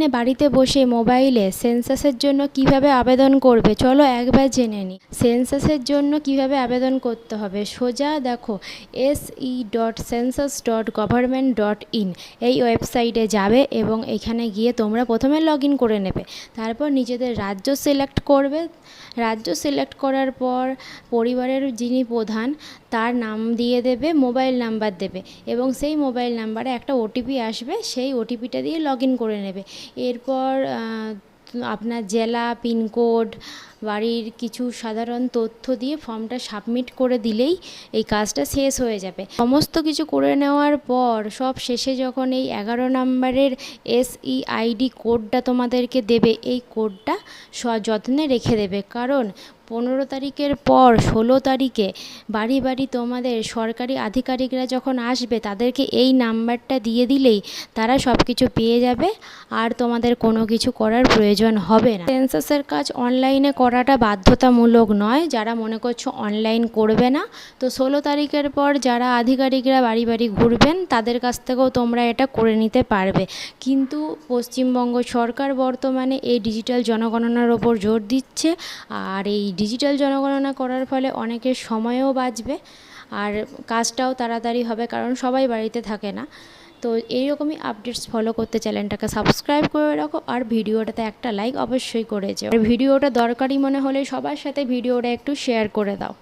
অনলাইনে বাড়িতে বসে মোবাইলে সেন্সাসের জন্য কিভাবে আবেদন করবে চলো একবার জেনে নিই। সেন্সাসের জন্য কিভাবে আবেদন করতে হবে, সোজা দেখো se.census.government.in এই ওয়েবসাইটে যাবে এবং এখানে গিয়ে তোমরা প্রথমে লগ ইন করে নেবে। তারপর নিজেদের রাজ্য সিলেক্ট করবে। রাজ্য সিলেক্ট করার পর পরিবারের যিনি প্রধান তার নাম দিয়ে দেবে, মোবাইল নাম্বার দেবে এবং সেই মোবাইল নাম্বারে একটা ওটিপি আসবে, সেই ওটিপিটা দিয়ে লগ ইন করে নেবে। এরপর আপনার জেলা, পিনকোড, বাড়ির কিছু সাধারণ তথ্য দিয়ে ফর্মটা সাবমিট করে দিলেই এই কাজটা শেষ হয়ে যাবে। সমস্ত কিছু করে নেওয়ার পর সব শেষে যখন এই 11 নম্বরের SEID কোডটা তোমাদেরকে দেবে, এই কোডটা সযত্নে রেখে দেবে, কারণ 15 তারিখের পর 16 তারিখে বাড়ি বাড়ি তোমাদের সরকারি আধিকারিকরা যখন আসবে তাদেরকে এই নাম্বারটা দিয়ে দিলেই তারা সব কিছু পেয়ে যাবে আর তোমাদের কোনো কিছু করার প্রয়োজন হবে না। সেন্সাসের কাজ অনলাইনে করাটা বাধ্যতামূলক নয়। যারা মনে করছো অনলাইন করবে না, তো 16 তারিখের পর যারা আধিকারিকরা বাড়ি বাড়ি ঘুরবেন তাদের কাছ থেকেও তোমরা এটা করে নিতে পারবে। কিন্তু পশ্চিমবঙ্গ সরকার বর্তমানে এই ডিজিটাল জনগণনার ওপর জোর দিচ্ছে, আর এই ডিজিটাল জনগণনা করার ফলে অনেকের সময়ও বাঁচবে আর কাজটাও তাড়াতাড়ি হবে, কারণ সবাই বাড়িতে থাকে না। তো এইরকমই আপডেটস ফলো করতে চ্যানেলটাকে সাবস্ক্রাইব করে রাখো আর ভিডিওটাতে একটা লাইক অবশ্যই করে যাও। আর ভিডিওটা দরকারি মনে হলে সবার সাথে ভিডিওটা একটু শেয়ার করে দাও।